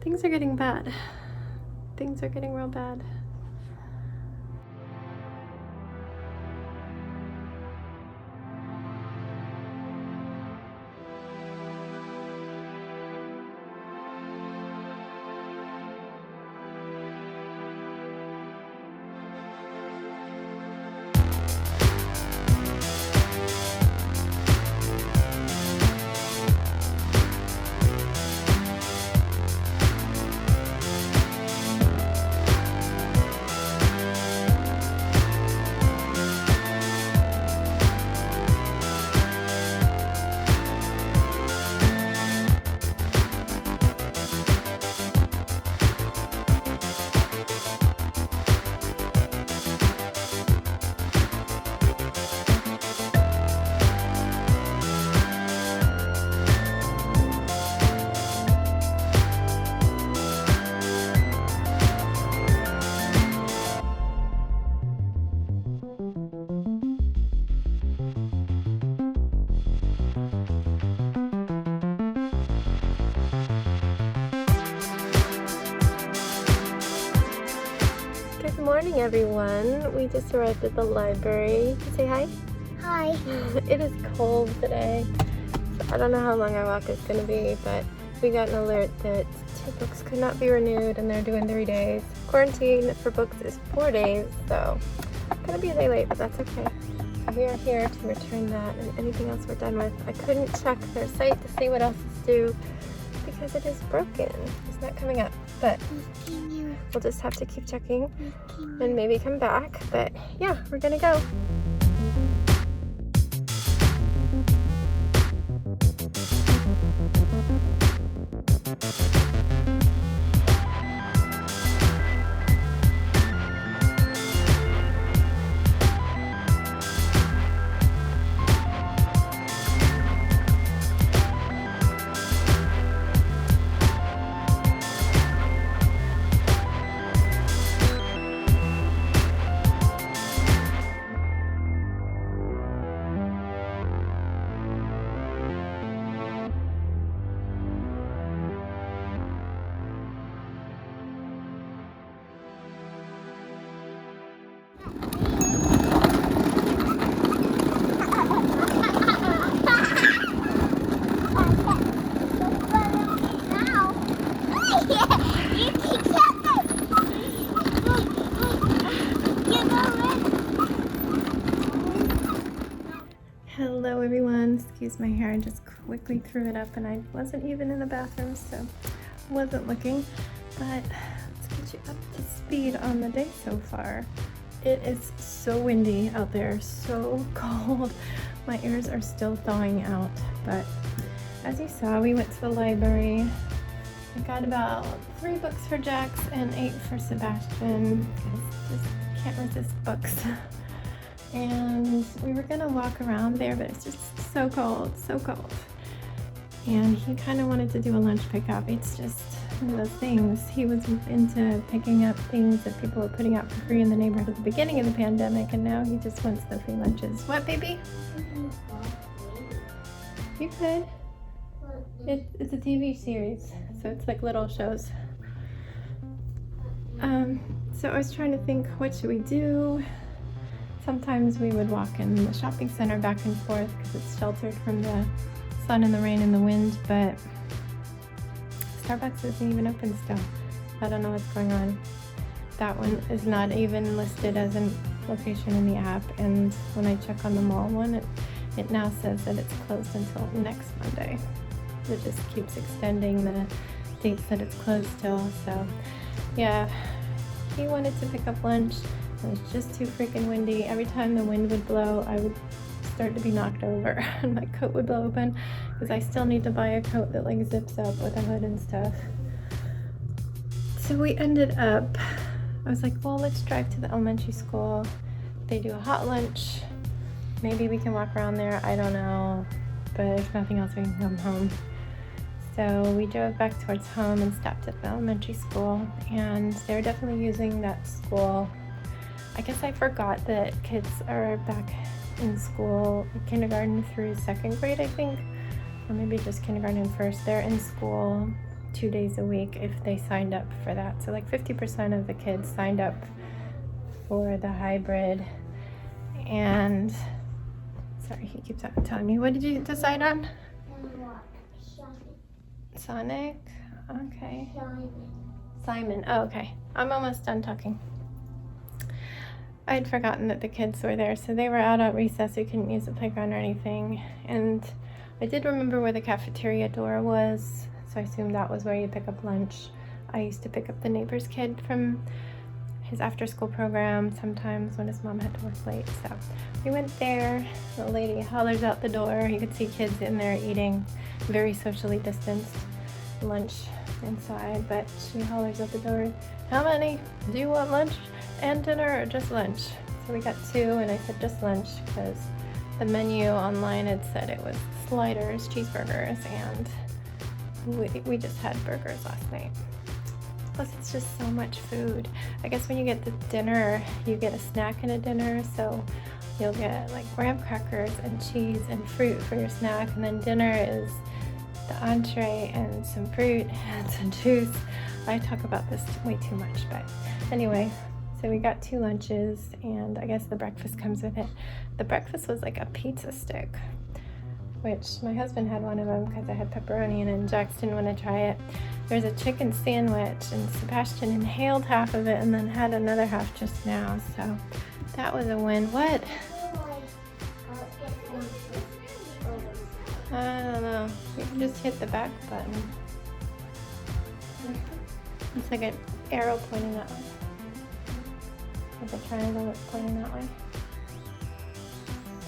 Things are getting bad. Things are getting real bad. Good morning, everyone. We just arrived at the library. Say hi. Hi. It is cold today, so I don't know how long our walk is going to be, but we got an alert that 2 books could not be renewed, and they're doing 3 days. Quarantine for books is 4 days, so gonna be a day late, but that's okay. We are here to return that and anything else we're done with. I couldn't check their site to see what else is due because it is broken. It's not coming up, but we'll just have to keep checking and maybe come back. But yeah, we're gonna go. Hello everyone, excuse my hair, I just quickly threw it up and I wasn't even in the bathroom, so wasn't looking. But let's get you up to speed on the day so far. It is so windy out there, so cold. My ears are still thawing out, but as you saw, we went to the library. I got about 3 books for Jax and 8 for Sebastian, because just can't resist books. And we were gonna walk around there, but it's just so cold, so cold. And he kind of wanted to do a lunch pickup. It's just one of those things. He was into picking up things that people were putting out for free in the neighborhood at the beginning of the pandemic, and now he just wants the free lunches. What, baby? You could. It's a TV series, so it's like little shows. So I was trying to think, what should we do? Sometimes we would walk in the shopping center back and forth because it's sheltered from the sun and the rain and the wind, but Starbucks isn't even open still. I don't know what's going on. That one is not even listed as a location in the app, and when I check on the mall one, it now says that it's closed until next Monday. It just keeps extending the dates that it's closed till, so yeah. He wanted to pick up lunch. It was just too freaking windy. Every time the wind would blow, I would start to be knocked over and my coat would blow open because I still need to buy a coat that like zips up with a hood and stuff. So we ended up, I was like, well, let's drive to the elementary school. They do a hot lunch. Maybe we can walk around there. I don't know, but if nothing else, we can come home. So we drove back towards home and stopped at the elementary school, and they're definitely using that school. I guess I forgot that kids are back in school, kindergarten through 2nd grade, I think, or maybe just kindergarten and first. They're in school 2 days a week if they signed up for that. So like 50% of the kids signed up for the hybrid. And sorry, he keeps on telling me, what did you decide on? Sonic? Okay. Simon. Oh, okay. I'm almost done talking. I'd forgotten that the kids were there, so they were out at recess. We couldn't use the playground or anything. And I did remember where the cafeteria door was, so I assumed that was where you pick up lunch. I used to pick up the neighbor's kid from his after-school program sometimes when his mom had to work late. So we went there. The lady hollers out the door. You could see kids in there eating very socially distanced lunch inside, but she hollers out the door, how many? Do you want lunch and dinner or just lunch? So we got 2, and I said just lunch because the menu online had said it was sliders, cheeseburgers, and we just had burgers last night. Plus it's just so much food. I guess when you get the dinner, you get a snack and a dinner, so you'll get like graham crackers and cheese and fruit for your snack, and then dinner is the entree and some fruit and some juice. I talk about this way too much, but anyway, so we got 2 lunches, and I guess the breakfast comes with it. The breakfast was like a pizza stick, which my husband had one of them because I had pepperoni in it, and Jax didn't want to try it. There's a chicken sandwich, and Sebastian inhaled half of it and then had another half just now, so that was a win. What? I don't know. You can just hit the back button. It's like an arrow pointing that way. With a triangle that's pointing that way.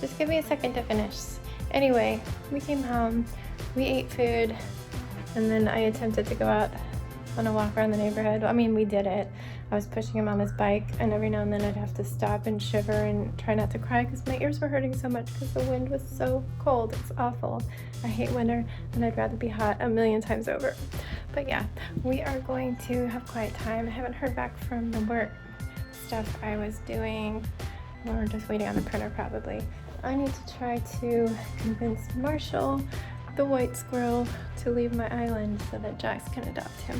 Just give me a second to finish. Anyway, we came home, we ate food, and then I attempted to go out on a walk around the neighborhood. I mean, we did it. I was pushing him on his bike, and every now and then I'd have to stop and shiver and try not to cry because my ears were hurting so much because the wind was so cold. It's awful. I hate winter, and I'd rather be hot a million times over. But yeah, we are going to have quiet time. I haven't heard back from the work stuff I was doing. We're just waiting on the printer probably. I need to try to convince Marshall, the white squirrel, to leave my island so that Jax can adopt him.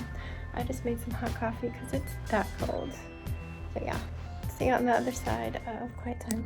I just made some hot coffee because it's that cold. But yeah, see you on the other side of quiet time.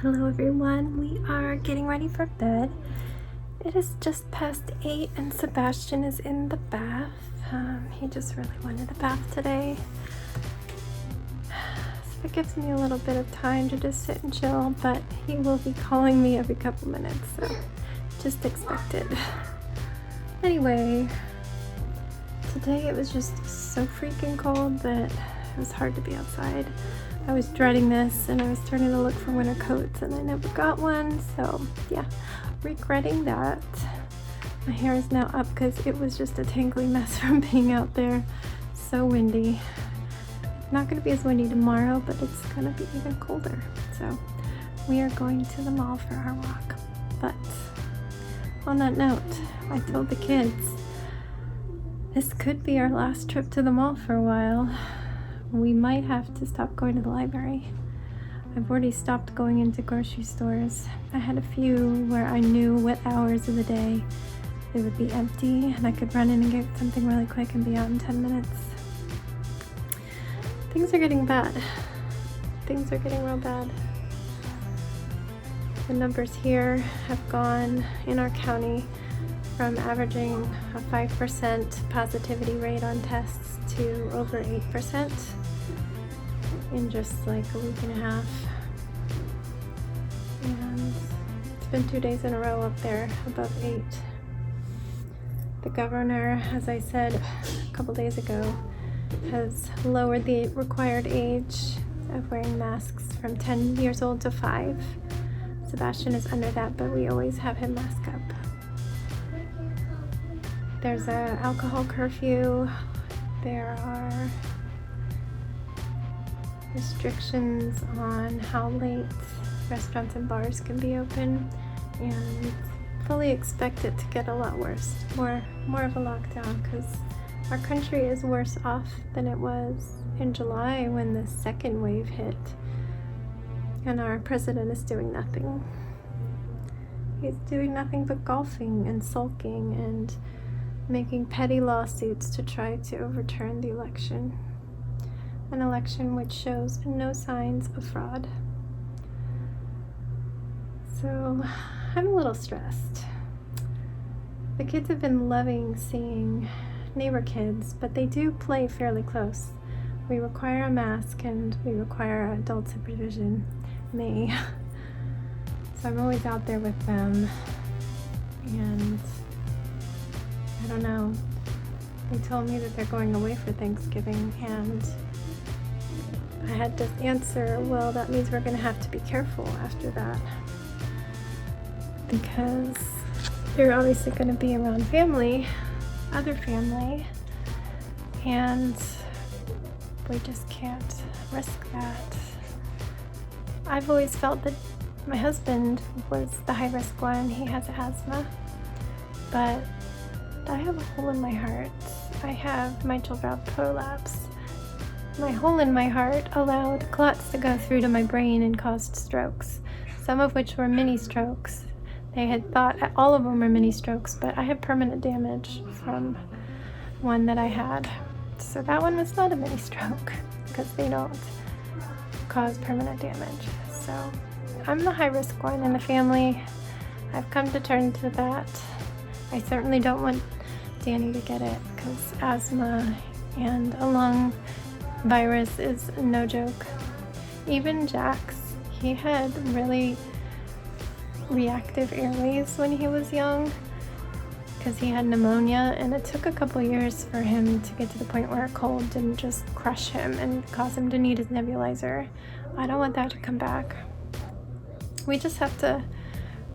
Hello everyone, we are getting ready for bed. It is just past 8 and Sebastian is in the bath. He just really wanted a bath today. So it gives me a little bit of time to just sit and chill, but he will be calling me every couple minutes, so just expect it. Anyway, today it was just so freaking cold that it was hard to be outside. I was dreading this and I was starting to look for winter coats and I never got one, so yeah, regretting that. My hair is now up because it was just a tangly mess from being out there. So windy. Not going to be as windy tomorrow, but it's going to be even colder. So we are going to the mall for our walk. But on that note, I told the kids this could be our last trip to the mall for a while. We might have to stop going to the library. I've already stopped going into grocery stores. I had a few where I knew what hours of the day they would be empty and I could run in and get something really quick and be out in 10 minutes. Things are getting bad. Things are getting real bad. The numbers here have gone in our county from averaging a 5% positivity rate on tests to over 8% in just like a week and a half. And it's been 2 days in a row up there above 8. The governor, as I said a couple days ago, has lowered the required age of wearing masks from 10 years old to 5. Sebastian is under that, but we always have him mask up. There's an alcohol curfew. There are restrictions on how late restaurants and bars can be open, and fully expect it to get a lot worse. More of a lockdown, because our country is worse off than it was in July when the second wave hit, and our president is doing nothing. He's doing nothing but golfing and sulking and making petty lawsuits to try to overturn the election. An election which shows no signs of fraud. So I'm a little stressed. The kids have been loving seeing neighbor kids, but they do play fairly close. We require a mask and we require adult supervision. Me. So I'm always out there with them, and I don't know. They told me that they're going away for Thanksgiving, and I had to answer, well, that means we're going to have to be careful after that, because they're obviously going to be around family, other family, and we just can't risk that. I've always felt that my husband was the high-risk one. He has asthma, but I have a hole in my heart. I have mitral valve prolapse. My hole in my heart allowed clots to go through to my brain and caused strokes, some of which were mini strokes. They had thought all of them were mini strokes, but I have permanent damage from one that I had. So that one was not a mini stroke, because they don't cause permanent damage. So I'm the high-risk one in the family. I've come to terms with that. I certainly don't want Danny to get it, because asthma and a lung virus is no joke. Even Jax, he had really reactive airways when he was young because he had pneumonia, and it took a couple years for him to get to the point where a cold didn't just crush him and cause him to need his nebulizer. I don't want that to come back. We just have to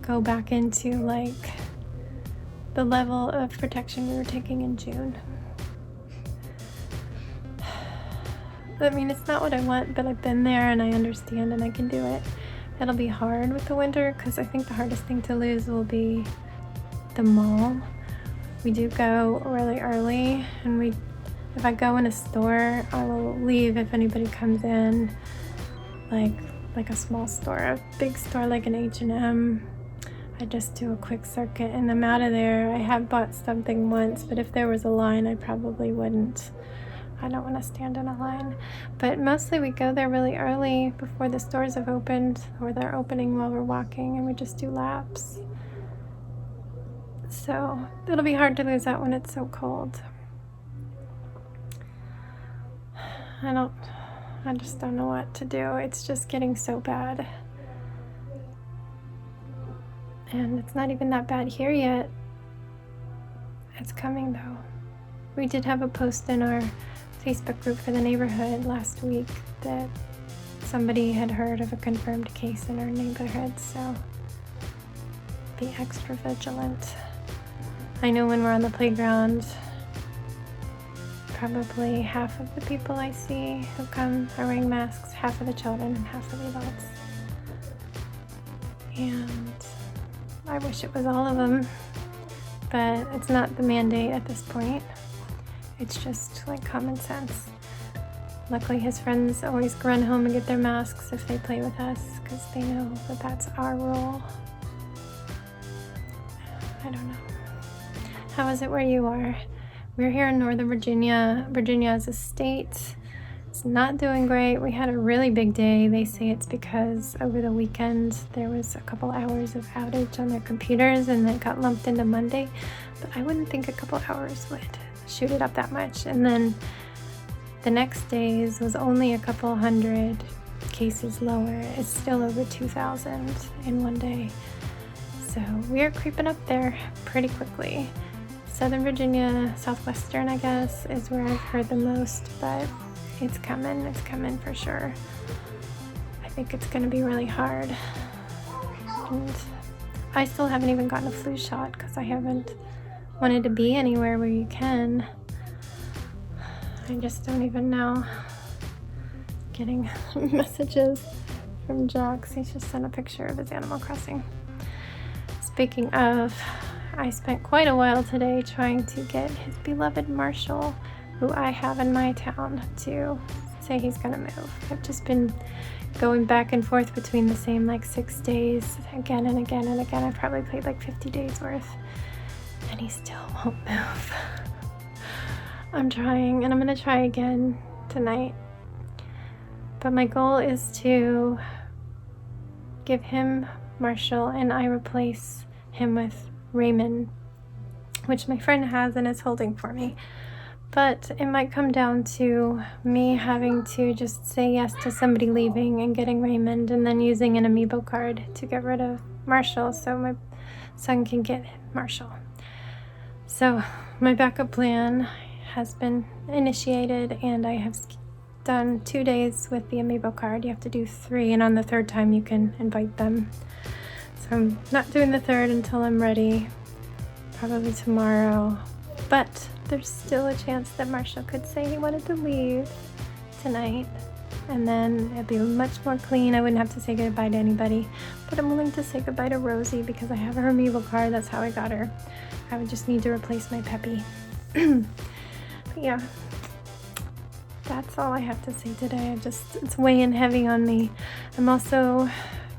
go back into like the level of protection we were taking in June. I mean, it's not what I want, but I've been there and I understand and I can do it. It'll be hard with the winter because I think the hardest thing to lose will be the mall. We do go really early, and if I go in a store, I will leave if anybody comes in, like a small store. A big store like an H&M, I just do a quick circuit and I'm out of there. I have bought something once, but if there was a line, I probably wouldn't. I don't want to stand in a line. But mostly we go there really early before the stores have opened, or they're opening while we're walking, and we just do laps. So it'll be hard to lose that when it's so cold. I just don't know what to do. It's just getting so bad. And it's not even that bad here yet. It's coming though. We did have a post in our Facebook group for the neighborhood last week that somebody had heard of a confirmed case in our neighborhood, so be extra vigilant. I know when we're on the playground, probably half of the people I see who come are wearing masks, half of the children and half of the adults. And I wish it was all of them, but it's not the mandate at this point. It's just like common sense. Luckily his friends always run home and get their masks if they play with us, because they know that that's our role. I don't know. How is it where you are? We're here in Northern Virginia. Virginia as a state, it's not doing great. We had a really big day. They say it's because over the weekend there was a couple hours of outage on their computers and it got lumped into Monday. But I wouldn't think a couple hours would shoot it up that much. And then the next days was only a couple hundred cases lower. It's still over 2,000 in one day. So we are creeping up there pretty quickly. Southern Virginia, Southwestern, I guess, is where I've heard the most, but it's coming for sure. I think it's gonna be really hard. And I still haven't even gotten a flu shot because I haven't wanted to be anywhere where you can. I just don't even know. Getting messages from Jax. He's just sent a picture of his Animal Crossing. Speaking of, I spent quite a while today trying to get his beloved Marshall, who I have in my town, to say he's gonna move. I've just been going back and forth between the same like 6 days again and again and again. I've probably played like 50 days worth, and he still won't move. I'm trying, and I'm gonna try again tonight. But my goal is to give him Marshall and I replace him with Raymond, which my friend has and is holding for me. But it might come down to me having to just say yes to somebody leaving and getting Raymond, and then using an amiibo card to get rid of Marshall so my son can get Marshall. So my backup plan has been initiated, and I have done 2 days with the amiibo card. You have to do 3, and on the 3rd time you can invite them. So I'm not doing the 3rd until I'm ready, probably tomorrow. But there's still a chance that Marshall could say he wanted to leave tonight, and then it'd be much more clean. I wouldn't have to say goodbye to anybody, but I'm willing to say goodbye to Rosie because I have her amiibo card. That's how I got her. I would just need to replace my Peppy. But yeah, that's all I have to say today. It's weighing heavy on me. I'm also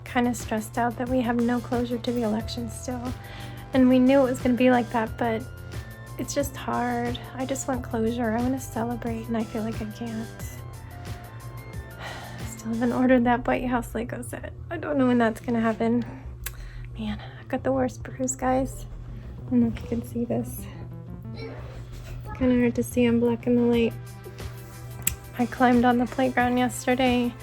kind of stressed out that we have no closure to the election still, and we knew it was going to be like that, but it's just hard. I just want closure. I want to celebrate, and I feel like I can't. I still haven't ordered that White House Lego set. I don't know when that's going to happen. Man, I've got the worst bruise, guys. I don't know if you can see this. It's kind of hard to see. I'm black in the light. I climbed on the playground yesterday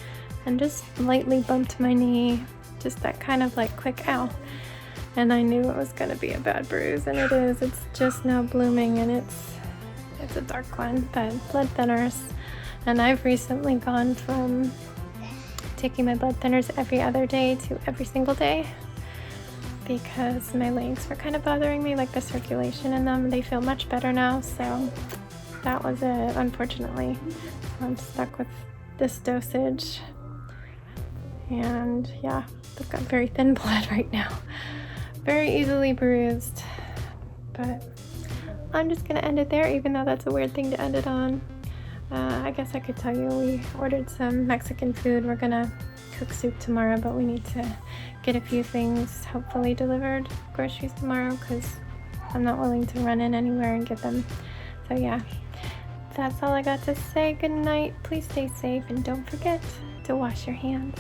and just lightly bumped my knee. Just that kind of like quick ow. And I knew it was going to be a bad bruise, and it is. It's just now blooming, and it's a dark one, but blood thinners. And I've recently gone from taking my blood thinners every other day to every single day because my legs were kind of bothering me, like the circulation in them. They feel much better now, so that was it, unfortunately. I'm stuck with this dosage. And yeah, I've got very thin blood right now. Very easily bruised. But I'm just gonna end it there, even though that's a weird thing to end it on. I guess I could tell you we ordered some Mexican food. We're gonna cook soup tomorrow, but we need to get a few things hopefully delivered, groceries tomorrow, because I'm not willing to run in anywhere and get them. So yeah, that's all I got to say. Good night. Please stay safe and don't forget to wash your hands.